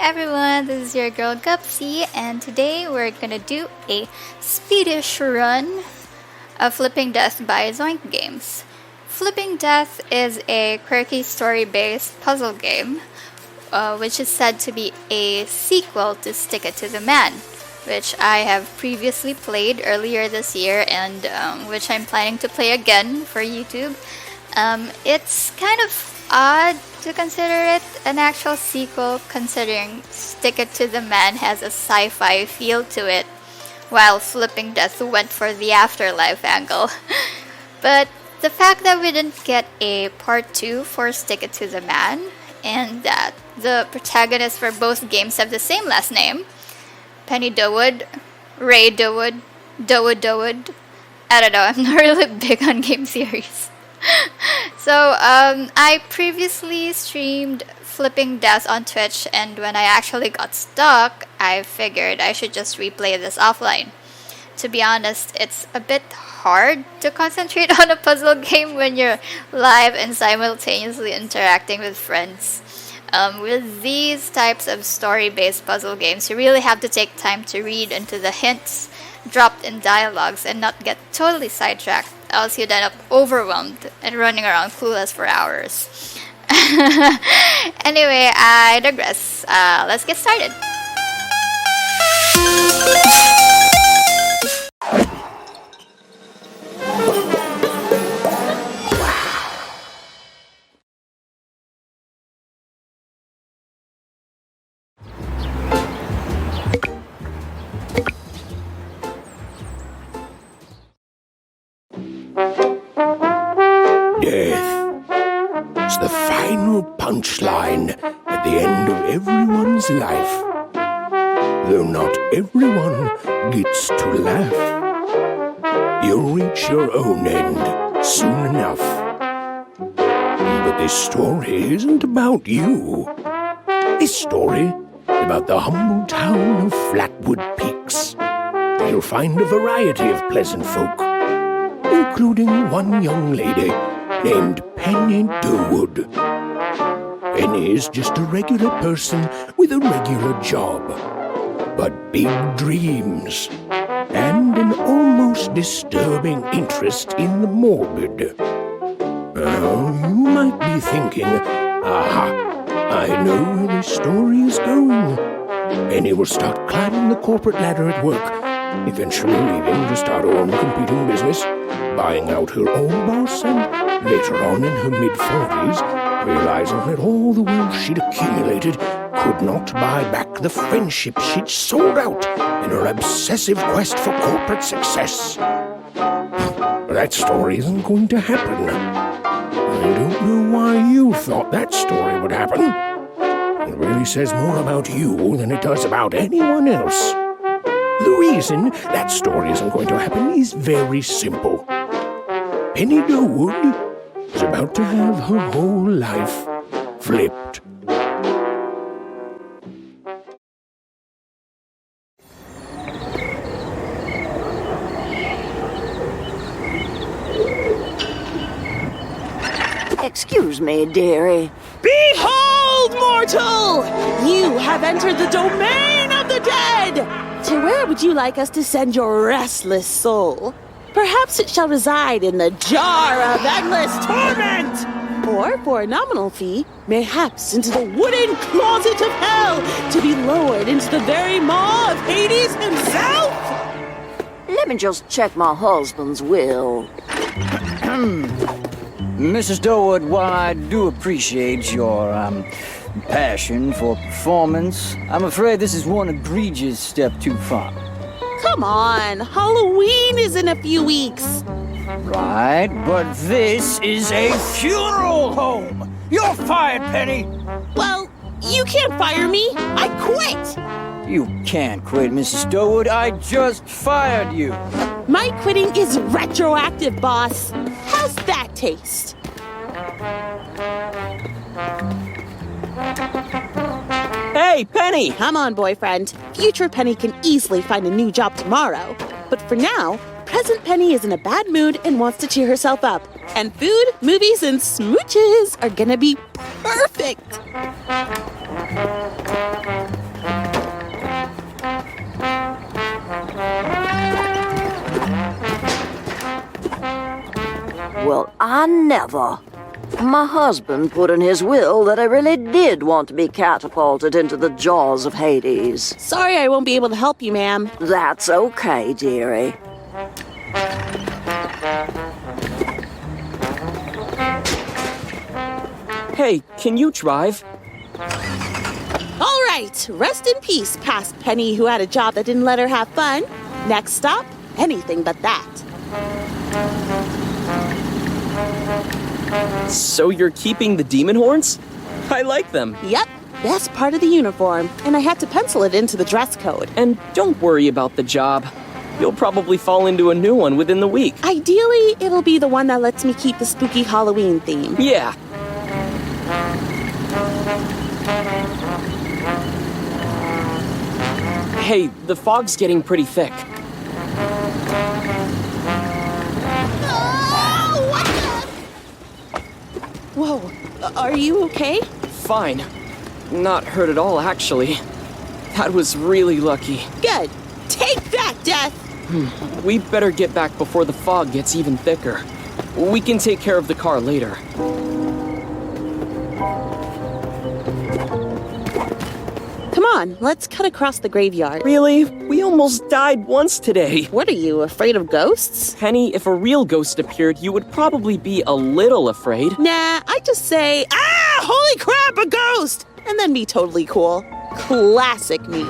everyone, this is your girl Gupsy, and today we're gonna do a speedish run of Flipping Death by Zoink Games. Flipping Death is a quirky story-based puzzle game, which is said to be a sequel to Stick It to the Man, which I have previously played earlier this year and which I'm planning to play again for YouTube. It's kind of odd to consider it an actual sequel, considering Stick It to the Man has a sci-fi feel to it, while Flipping Death went for the afterlife angle. But the fact that we didn't get a part 2 for Stick It to the Man, and that the protagonists for both games have the same last name, Penny Doewood, Ray Doewood, Doewood. I don't know, I'm not really big on game series. So, I previously streamed Flipping Death on Twitch, and when I actually got stuck, I figured I should just replay this offline. To be honest, it's a bit hard to concentrate on a puzzle game when you're live and simultaneously interacting with friends. With these types of story-based puzzle games, you really have to take time to read into the hints dropped in dialogues and not get totally sidetracked, else you'd end up overwhelmed and running around clueless for hours. Anyway, I digress. Let's get started. Death. It's the final punchline at the end of everyone's life. Though not everyone gets to laugh. You'll reach your own end soon enough. But this story isn't about you. This story is about the humble town of Flatwood Peaks. You'll find a variety of pleasant folk, including one young lady named Penny Doewood. Penny is just a regular person with a regular job, but big dreams and an almost disturbing interest in the morbid. You might be thinking, aha, I know where this story is going. Penny will start climbing the corporate ladder at work, eventually leaving to start her own competing business, buying out her old boss, and later on in her mid-40s, realizing that all the wealth she'd accumulated could not buy back the friendship she'd sold out in her obsessive quest for corporate success. That story isn't going to happen. I don't know why you thought that story would happen. It really says more about you than it does about anyone else. The reason that story isn't going to happen is very simple. Penny Doewood is about to have her whole life flipped. Excuse me, dearie. Behold, mortal! You have entered the domain of the dead! To where would you like us to send your restless soul? Perhaps it shall reside in the jar of endless torment! Or, for a nominal fee, mayhaps into the wooden closet of hell, to be lowered into the very maw of Hades himself! Let me just check my husband's will. Mrs. Doewood, while I do appreciate your, passion for performance, I'm afraid this is one egregious step too far. Come on, Halloween is in a few weeks. Right, but this is a funeral home! You're fired, Penny! Well, you can't fire me. I quit. You can't quit, Mrs. Doewood. I just fired you. My quitting is retroactive, boss. How's that taste? Hey, Penny! Come on, boyfriend. Future Penny can easily find a new job tomorrow. But for now, present Penny is in a bad mood and wants to cheer herself up. And food, movies, and smooches are gonna be perfect. I never. My husband put in his will that I really did want to be catapulted into the jaws of Hades. Sorry I won't be able to help you, ma'am. That's okay, dearie. Hey, can you drive? All right, rest in peace, past Penny who had a job that didn't let her have fun. Next stop, anything but that. So you're keeping the demon horns? I like them. Yep, best part of the uniform, and I had to pencil it into the dress code. And don't worry about the job. You'll probably fall into a new one within the week. Ideally, it'll be the one that lets me keep the spooky Halloween theme. Yeah. Hey, the fog's getting pretty thick. Whoa, are you okay? Fine. Not hurt at all, actually. That was really lucky. Good. Take that, Death! We better get back before the fog gets even thicker. We can take care of the car later. Come on, let's cut across the graveyard. Really? We almost died once today. What are you, afraid of ghosts? Penny, if a real ghost appeared, you would probably be a little afraid. Nah, I just say, ah, holy crap, a ghost! And then be totally cool. Classic me.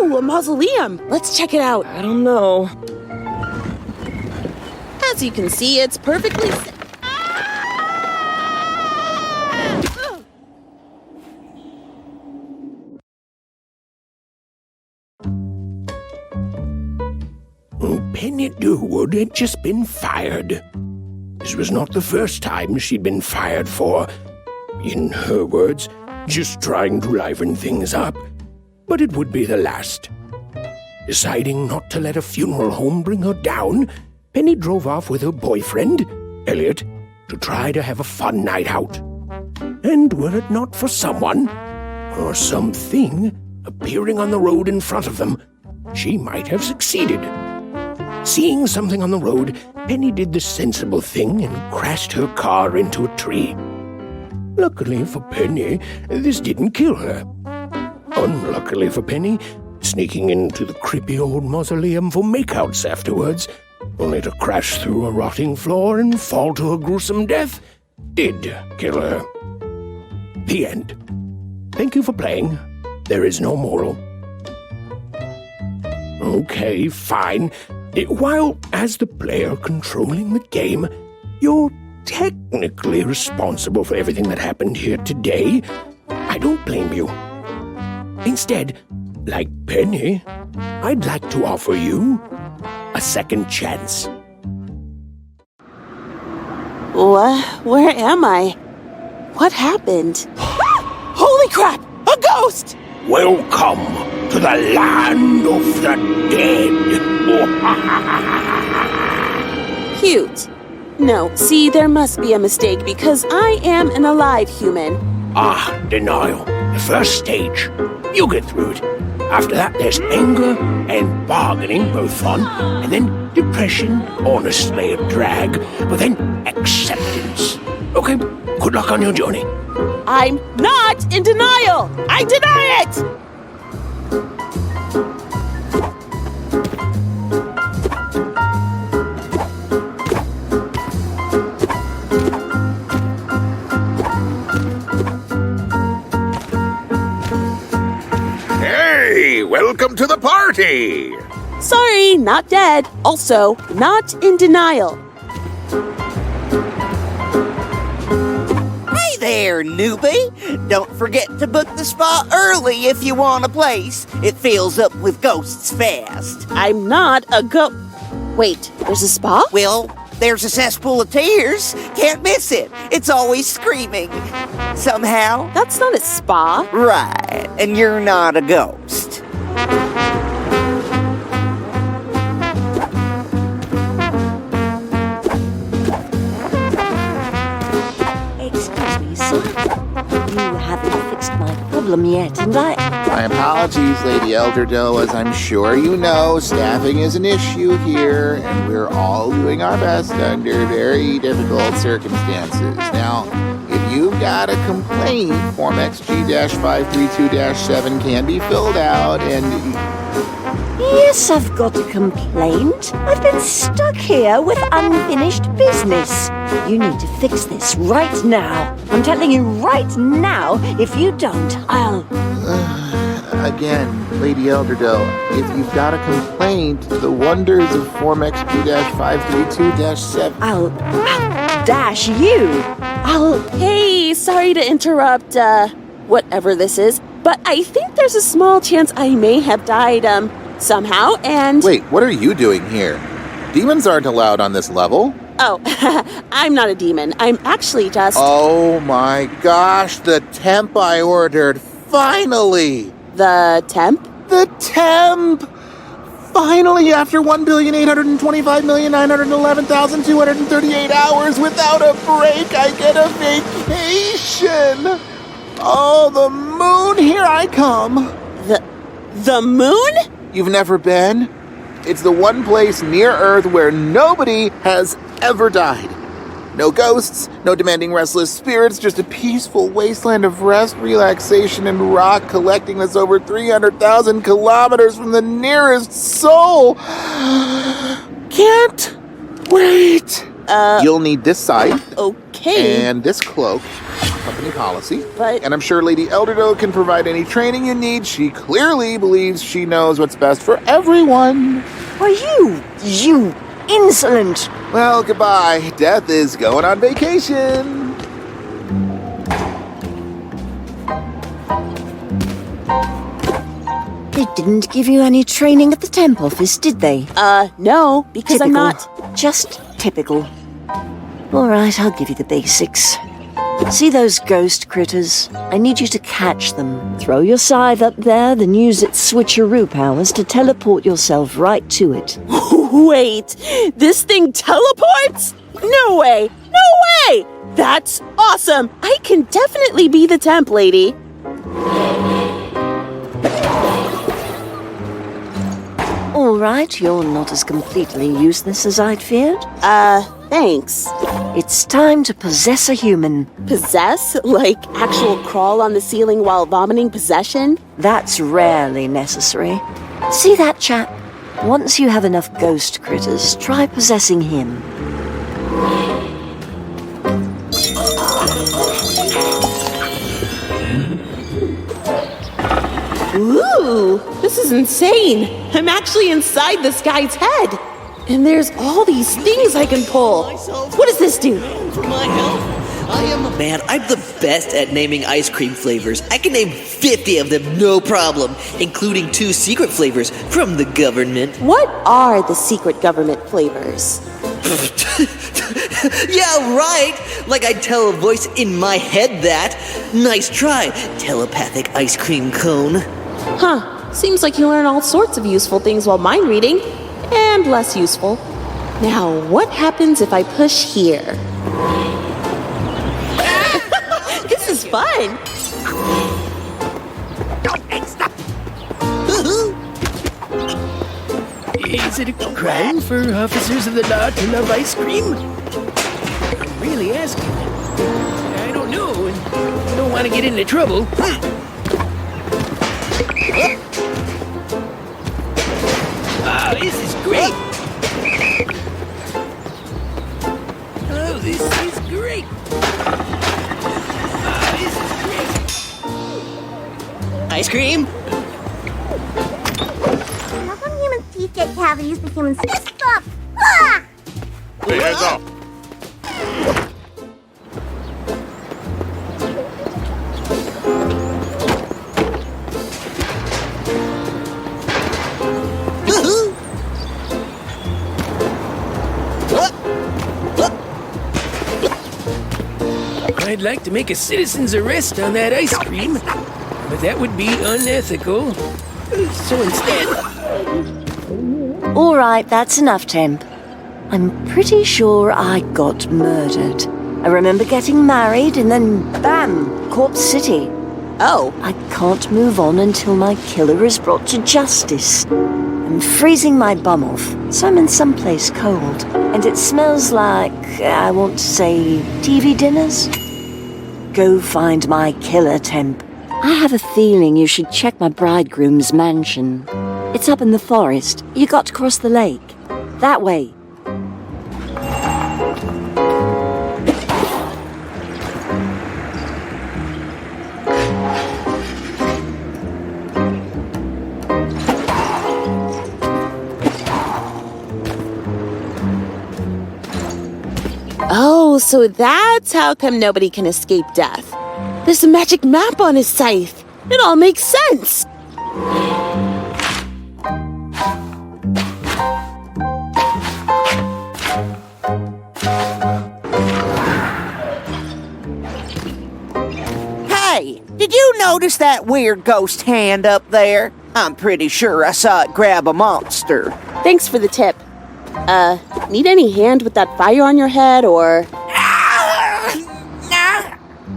Ooh, a mausoleum. Let's check it out. I don't know. As you can see, it's perfectly... Penny Doewood had just been fired. This was not the first time she'd been fired for, in her words, just trying to liven things up. But it would be the last. Deciding not to let a funeral home bring her down, Penny drove off with her boyfriend, Elliot, to try to have a fun night out. And were it not for someone, or something, appearing on the road in front of them, she might have succeeded. Seeing something on the road, Penny did the sensible thing and crashed her car into a tree. Luckily for Penny, this didn't kill her. Unluckily for Penny, sneaking into the creepy old mausoleum for makeouts afterwards, only to crash through a rotting floor and fall to a gruesome death, did kill her. The end. Thank you for playing. There is no moral. Okay, fine. While, as the player controlling the game, you're technically responsible for everything that happened here today, I don't blame you. Instead, like Penny, I'd like to offer you a second chance. Where am I? What happened? Holy crap! A ghost! Welcome to the land of the dead. Cute. No, see, there must be a mistake because I am an alive human. Denial. The first stage. You get through it. After that, there's anger and bargaining, both fun, and then depression, honestly a drag, but then acceptance. Okay, good luck on your journey. I'm not in denial! I deny it! Hey, welcome to the party! Sorry, not dead. Also, not in denial. Hey there, newbie! Don't forget to book the spot early if you want a place. It fills up with ghosts fast. I'm not a Wait, there's a spa? Well, there's a cesspool of tears. Can't miss it. It's always screaming. Somehow. That's not a spa. Right, and you're not a ghost. problem yet, and My apologies, Lady Elderdoe. As I'm sure you know, staffing is an issue here, and we're all doing our best under very difficult circumstances. Now, if you've got a complaint, Form XG-532-7 can be filled out, and... Yes, I've got a complaint. I've been stuck here with unfinished business. You need to fix this right now. I'm telling you right now, if you don't, I'll... Again, Lady Elderdoe, if you've got a complaint, the wonders of Form XG-532-7... I'll dash you. Hey, sorry to interrupt, whatever this is, but I think there's a small chance I may have died, somehow, and... Wait, what are you doing here? Demons aren't allowed on this level. Oh, I'm not a demon. I'm actually just... Oh my gosh, the temp I ordered. Finally! The temp? The temp! Finally, after 1,825,911,238 hours without a break, I get a vacation! Oh, the moon, here I come! The moon? You've never been? It's the one place near Earth where nobody has ever died. No ghosts, no demanding restless spirits, just a peaceful wasteland of rest, relaxation, and rock collecting that's over 300,000 kilometers from the nearest soul. Can't wait. You'll need this scythe. Okay. And this cloak. Company policy. But... And I'm sure Lady Elderdoe can provide any training you need. She clearly believes she knows what's best for everyone. Are you insolent? Well, goodbye. Death is going on vacation. They didn't give you any training at the temp office, did they? No, because Typical. I'm not... Just typical. All right, I'll give you the basics. See those ghost critters? I need you to catch them. Throw your scythe up there, then use its switcheroo powers to teleport yourself right to it. Wait, this thing teleports? No way! No way! That's awesome! I can definitely be the temp lady. All right, you're not as completely useless as I'd feared. Thanks. It's time to possess a human. Possess? Like actual crawl on the ceiling while vomiting possession? That's rarely necessary. See that chap? Once you have enough ghost critters, try possessing him. Ooh, this is insane. I'm actually inside this guy's head. And there's all these things I can pull. What does this do? For my health, Man, I'm the best at naming ice cream flavors. I can name 50 of them, no problem, including 2 secret flavors from the government. What are the secret government flavors? Yeah, right! Like I'd tell a voice in my head that. Nice try, telepathic ice cream cone. Huh. Seems like you learn all sorts of useful things while mind reading, and less useful. Now, what happens if I push here? This is fun! Stop! Is it a crime for officers of the law to love ice cream? I'm really asking. I don't know, and I don't want to get into trouble. Oh, this is great! Oh, this is great! Oh, this is great! Ice cream? How come human teeth get cavities but humans stop? Ah! Hey, hands off! I'd like to make a citizen's arrest on that ice cream, but that would be unethical. So instead... All right, that's enough, Temp. I'm pretty sure I got murdered. I remember getting married and then, bam, Corpse City. Oh. I can't move on until my killer is brought to justice. I'm freezing my bum off, so I'm in someplace cold. And it smells like, I want to say, TV dinners? Go find my killer, Temp. I have a feeling you should check my bridegroom's mansion. It's up in the forest. You got to cross the lake. That way. Oh, so that's how come nobody can escape death. There's a magic map on his scythe. It all makes sense. Hey, did you notice that weird ghost hand up there? I'm pretty sure I saw it grab a monster. Thanks for the tip. Need any hand with that fire on your head, or? Nah,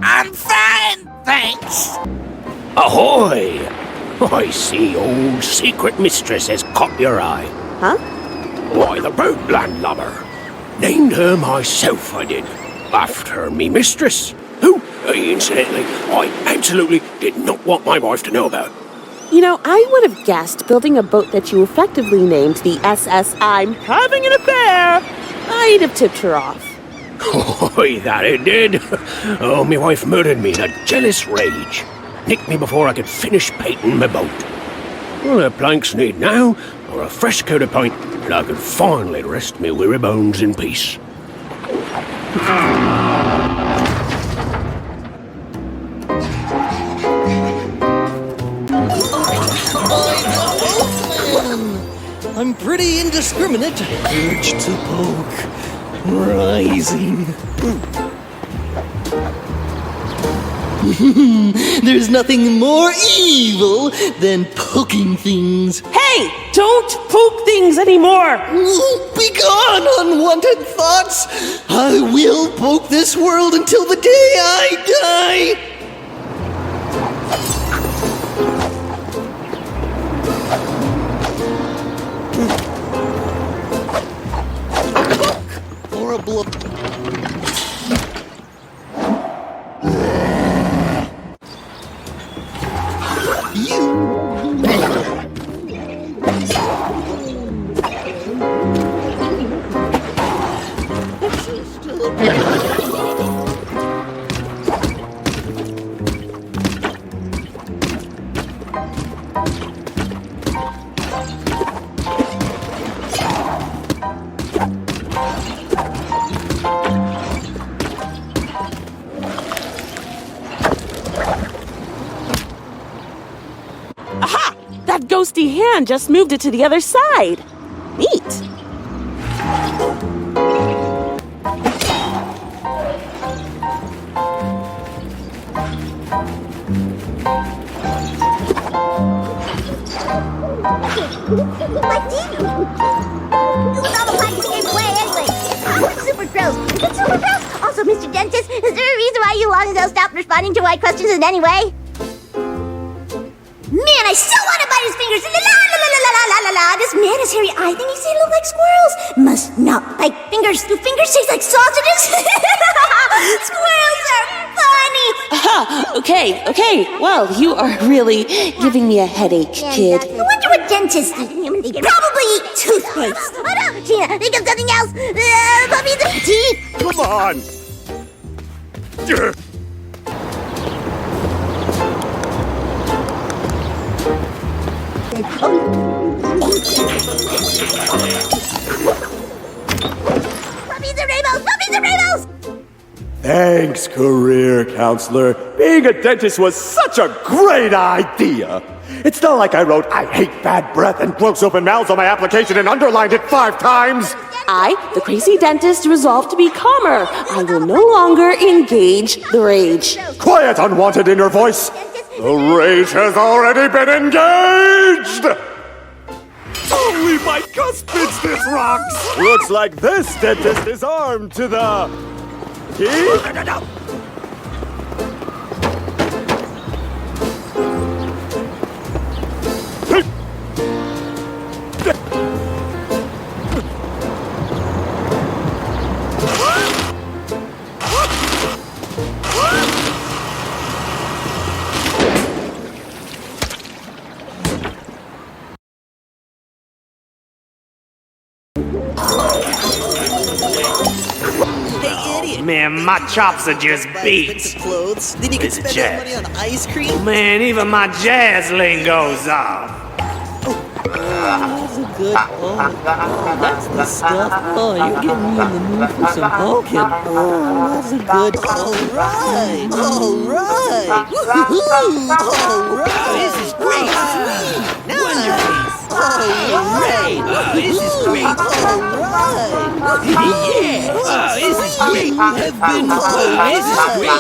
I'm fine, thanks. Ahoy! I see old secret mistress has caught your eye. Huh? Why, the boat landlubber. Named her myself, I did. After me mistress, who, incidentally, I absolutely did not want my wife to know about. You know, I would have guessed building a boat that you effectively named the SS I'm having an affair. I'd have tipped her off. Oh, that it did. Oh, my wife murdered me in a jealous rage. Nicked me before I could finish painting my boat. All the planks need now are a fresh coat of paint, and I could finally rest me weary bones in peace. I'm pretty indiscriminate. Urge to poke. Rising. There's nothing more evil than poking things. Hey! Don't poke things anymore! Begone, unwanted thoughts! I will poke this world until the day I die! Or a blow. Aha! That ghosty hand just moved it to the other side. Neat. What did you? It was all the practice game play anyway. Super gross. Is it super gross? Also, Mr. Dentist, is there a reason why you long ago stopped responding to my questions in any way? Man, I still want to bite his fingers. La la la la la la la la. This man has hairy eye thingies. They look like squirrels. Must not bite fingers. Do fingers taste like sausages? Squirrels are funny. Aha! Okay. Well, you are really giving me a headache, kid. I wonder what dentists eat. Probably eat toothpaste. Oh no, Tina, think of something else. Puppies and teeth. Come on! Puppies and rainbows. Puppies and rainbows. Thanks, career counselor. Being a dentist was such a great idea. It's not like I wrote, "I hate bad breath" and gross open mouths on my application and underlined it 5 times. I, the crazy dentist, resolved to be calmer. I will no longer engage the rage. Quiet, unwanted inner voice. The rage has already been engaged. Only my cuspids this rocks. Looks like this dentist is armed to the... Man, my chops are just beats. Clothes. Then you can spend that money on ice cream. Man, even my jazz lingo's off. That's a good. That's the stuff. Oh, you're getting me in the mood for some pumpkin. Oh, that's a good. All right. This is great. Nice. All right. This is great. All right. Yeah. This is great. Have been. This is great.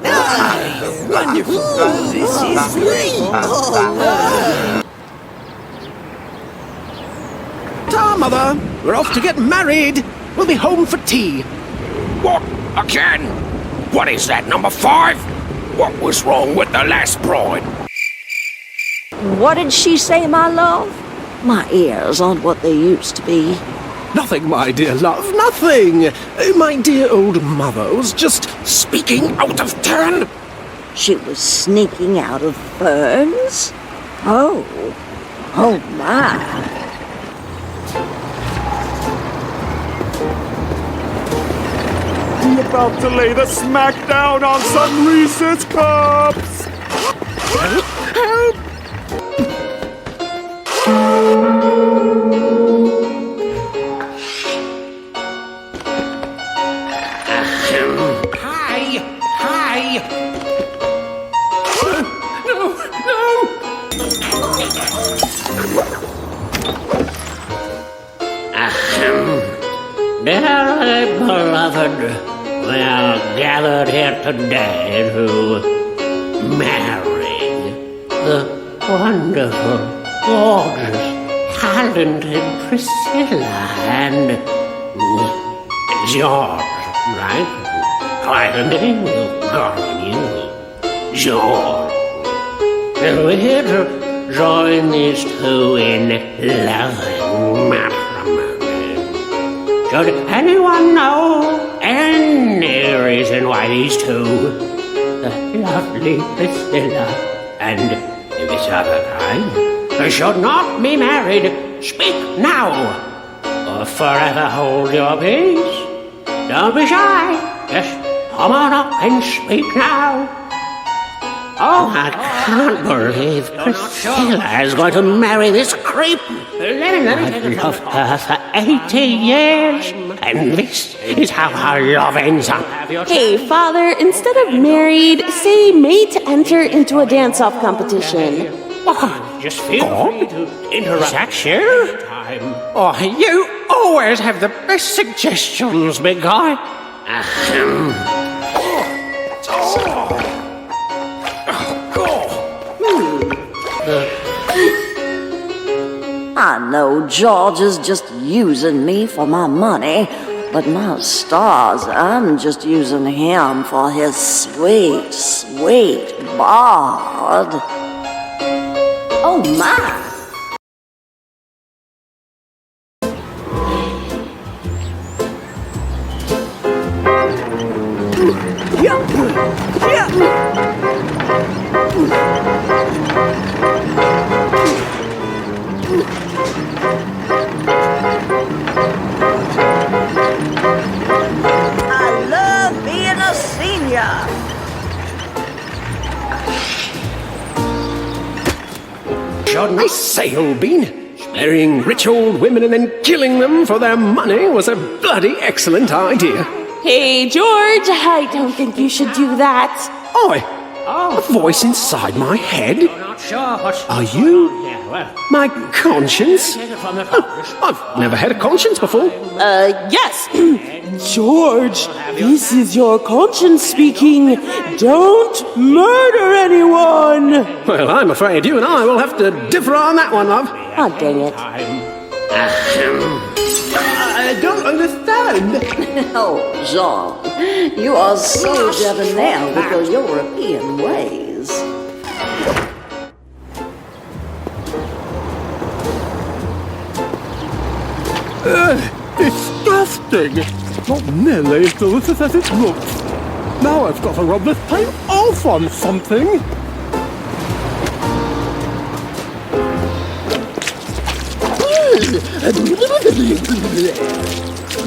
Nice. Wonderful. This is great. All right. Ta, Mother! We're off to get married! We'll be home for tea. What? Again? What is that, number 5? What was wrong with the last bride? What did she say, my love? My ears aren't what they used to be. Nothing, my dear love, nothing! My dear old mother was just Speaking out of turn? She was sneaking out of ferns? Oh my. I'm about to lay the smack down on some Reese's Cups! Help! Hi! Dearly beloved, we are gathered here today to marry the wonderful, gorgeous, talented Priscilla and George, right? Quite a name, darling, you. George. And we're here to join these two in loving matrimony. Should anyone know any reason why these two, the lovely Priscilla and this other guy, should not be married, speak now, or forever hold your peace? Don't be shy, just come on up and speak now. Oh, I can't believe Priscilla is going to marry this creep. I've loved her for 80 years, and this is how our love ends up. Hey, Father, instead of married, say made to enter into a dance-off competition. Just feel free to interrupt. Section? Oh, you always have the best suggestions, big guy. I know George is just using me for my money, but my stars, I'm just using him for his sweet, sweet bod. Oh my! I love being a senior. I say, old bean, marrying rich old women and then killing them for their money was a bloody excellent idea. Hey, George, I don't think you should do that. A voice inside my head? Not sure what's Are you Yeah, well, my conscience? take it from the top. I've never had a conscience before. Yes. George, this is your conscience speaking. Don't murder anyone. Well, I'm afraid you and I will have to differ on that one, love. Oh, dang it. I don't understand. Oh, Jean, you are so debonair with your European ways. Disgusting! Not nearly as delicious as it looks. Now I've got to rub this paint off on something.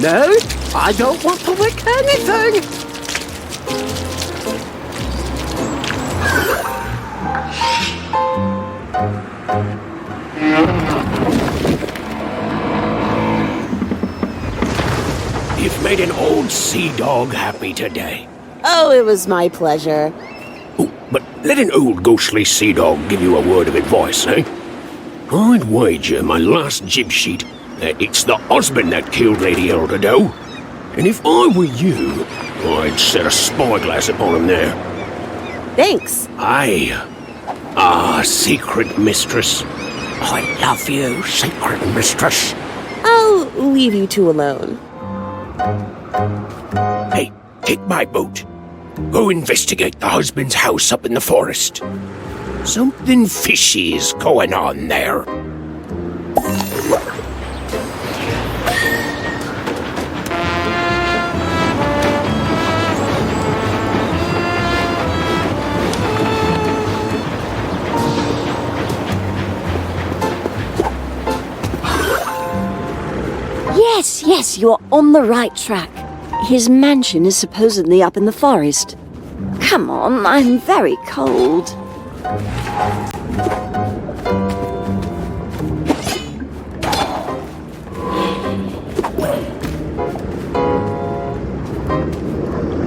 No, I don't want to lick anything! You've made an old sea dog happy today. Oh, it was my pleasure. Oh, but let an old ghostly sea dog give you a word of advice, eh? I'd wager my last jib sheet that it's the husband that killed Lady Elder Doe. And if I were you, I'd set a spyglass upon him there. Thanks. Aye. Secret mistress. I love you, secret mistress. I'll leave you two alone. Hey, take my boat. Go investigate the husband's house up in the forest. Something fishy is going on there. Yes, you're on the right track. His mansion is supposedly up in the forest. Come on, I'm very cold.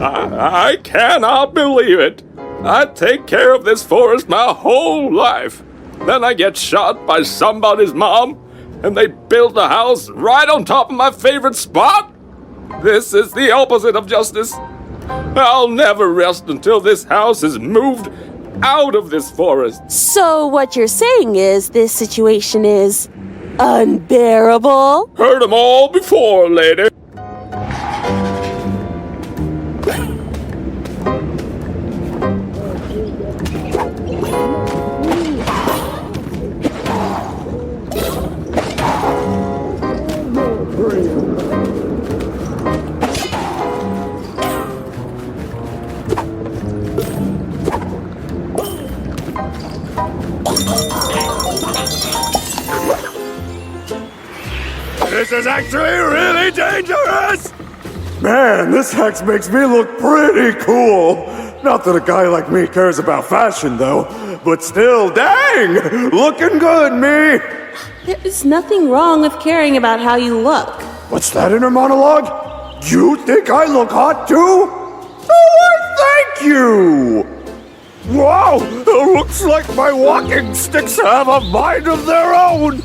I cannot believe it. I take care of this forest my whole life. Then I get shot by somebody's mom, and they build a house right on top of my favorite spot? This is the opposite of justice. I'll never rest until this house is moved out of this forest. So what you're saying is this situation is unbearable? Heard them all before, lady. This is actually really dangerous! Man, this hex makes me look pretty cool. Not that a guy like me cares about fashion, though. But still, dang! Looking good, me! There is nothing wrong with caring about how you look. What's that inner monologue? You think I look hot, too? Oh, why, thank you! Wow! It looks like my walking sticks have a mind of their own!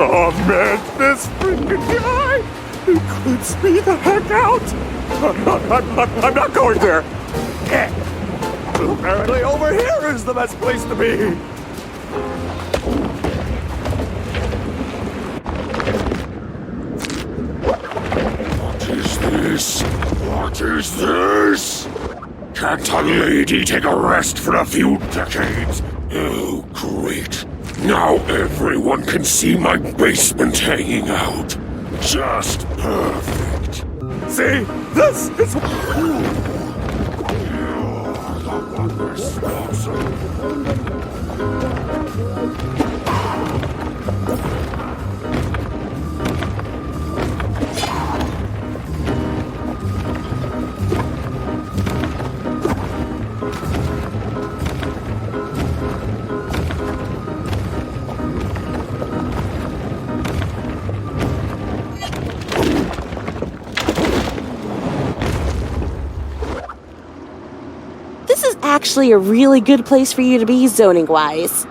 Oh man, this freaking guy! He creeps me the heck out! I'm not going there! Apparently over here is the best place to be! What is this? What is this? Can't a lady take a rest for a few decades? Oh, great. Now everyone can see my basement hanging out. Just perfect. See? This is... This is actually a really good place for you to be zoning-wise.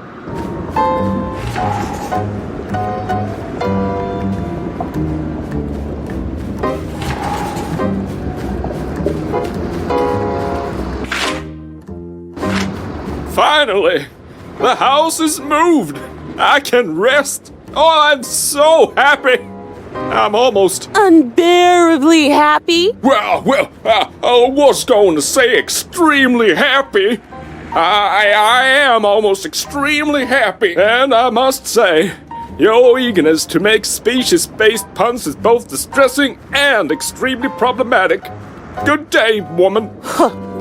Finally! The house is moved! I can rest! Oh, I'm so happy! I'm almost... unbearably happy? Well, I was going to say extremely happy. I am almost extremely happy. And I must say, Your eagerness to make species-based puns is both distressing and extremely problematic. Good day, woman.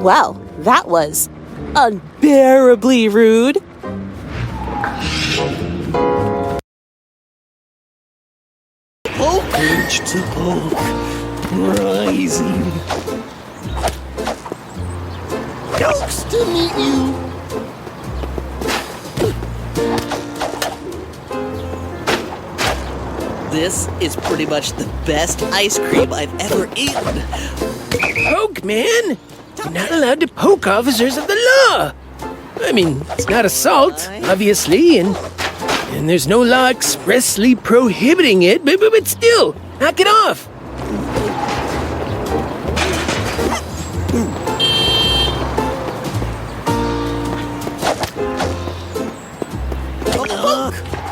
Well, that was unbearably rude. Poke inch to poke, rising. Jokes to meet you. This is pretty much the best ice cream I've ever eaten. Poke, man! You're not allowed to poke officers of the law! I mean, it's not assault, obviously, and there's no law expressly prohibiting it, but still, knock it off!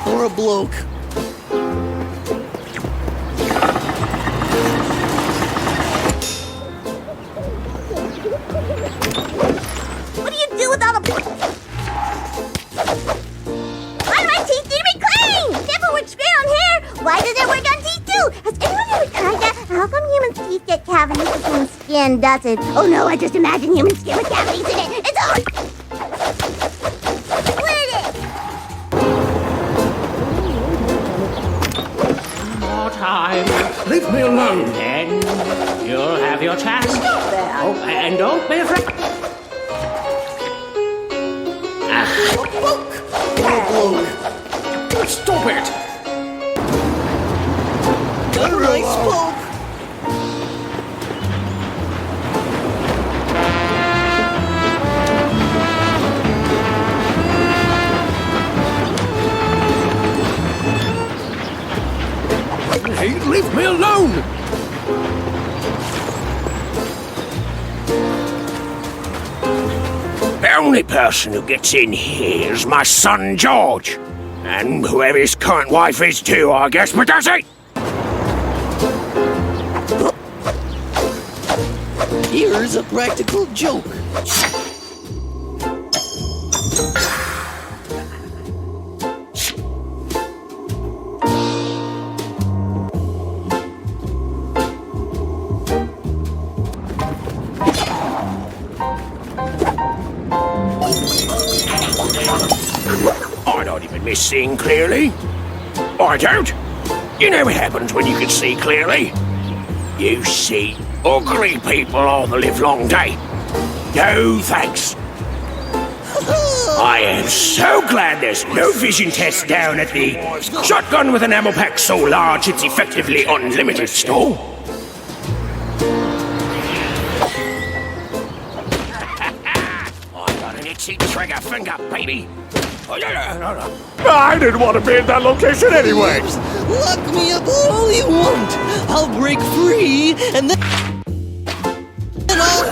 Or a bloke. What do you do with all the... Why do my teeth need to be clean? Never works great on hair. Why does it work on teeth too? Has anyone ever tried that? How come human teeth get cavities when skin doesn't? Oh no, I just imagine human skin with cavities in it. It's all... Split it! More time. Leave me alone. Then you'll have your chance. Oh, and don't be afraid. Stop it! All right, spoke. Hey, leave me alone! The only person who gets in here is my son George. And whoever his current wife is too, I guess, but does he? Here's a practical joke. I don't even miss seeing clearly. I don't. You know what happens when you can see clearly. You see ugly people all the livelong day. No thanks. I am so glad there's no vision test down at the shotgun with an ammo pack so large it's effectively unlimited store. I got an itchy trigger finger, baby. I didn't want to be in that location anyway. Lock me up all you want. I'll break free, and then I'll...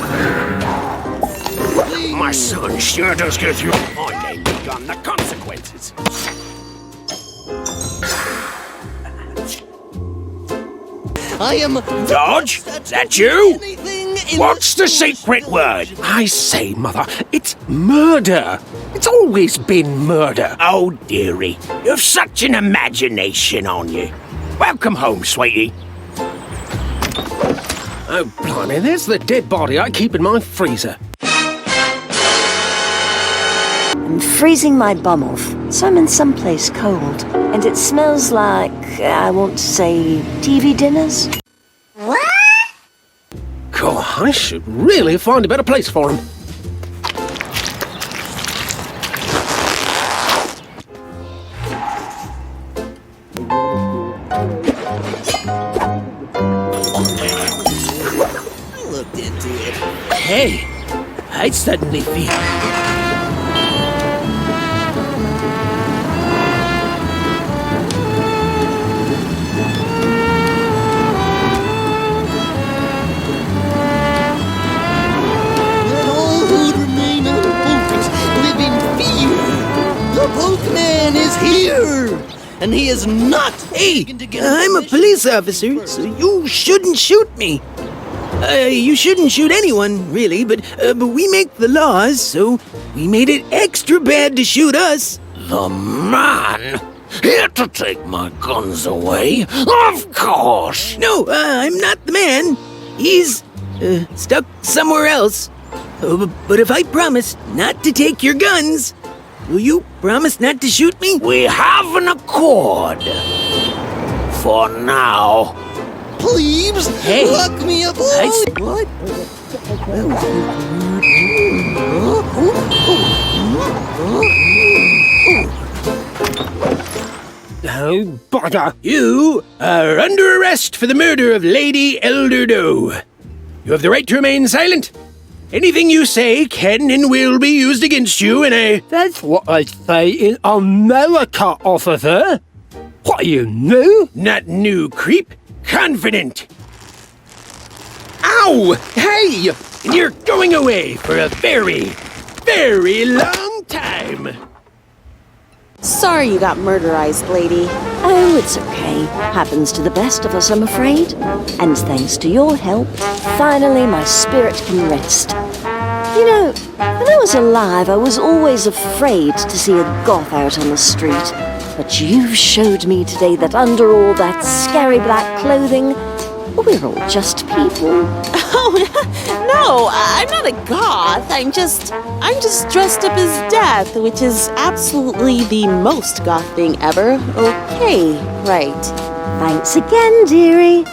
My son sure does go through. I named the gun the consequences. I am... Dodge? Is that you? What's the secret word? I say, Mother, it's murder. It's always been murder. Oh, dearie, you've such an imagination on you. Welcome home, sweetie. Oh, blimey, there's the dead body I keep in my freezer. I'm freezing my bum off, so I'm in someplace cold. And it smells like, I want to say, TV dinners? What? Cool, I should really find a better place for him. I looked into it. Hey, I suddenly feel... The Pokeman is here! And he is not... Hey, I'm a police officer, so you shouldn't shoot me. You shouldn't shoot anyone, really, but we make the laws, so we made it extra bad to shoot us. The man? Here to take my guns away? Of course! No, I'm not the man. He's, stuck somewhere else. Oh, but if I promise not to take your guns, will you promise not to shoot me? We have an accord. For now. Plebes, Hey, lock me up. What? Oh, bother! You are under arrest for the murder of Lady Elder Doe. You have the right to remain silent. Anything you say can and will be used against you in a... That's what I say in America, officer. What, are you new? Not new, creep. Confident. Ow! Hey! And you're going away for a very, very long time. Sorry you got murderized, lady. Oh, it's okay. Happens to the best of us, I'm afraid. And thanks to your help, finally my spirit can rest. You know, when I was alive, I was always afraid to see a goth out on the street. But you've showed me today that under all that scary black clothing, we're all just people. Oh, no, I'm not a goth. I'm just dressed up as death, which is absolutely the most goth thing ever. Okay, right. Thanks again, dearie.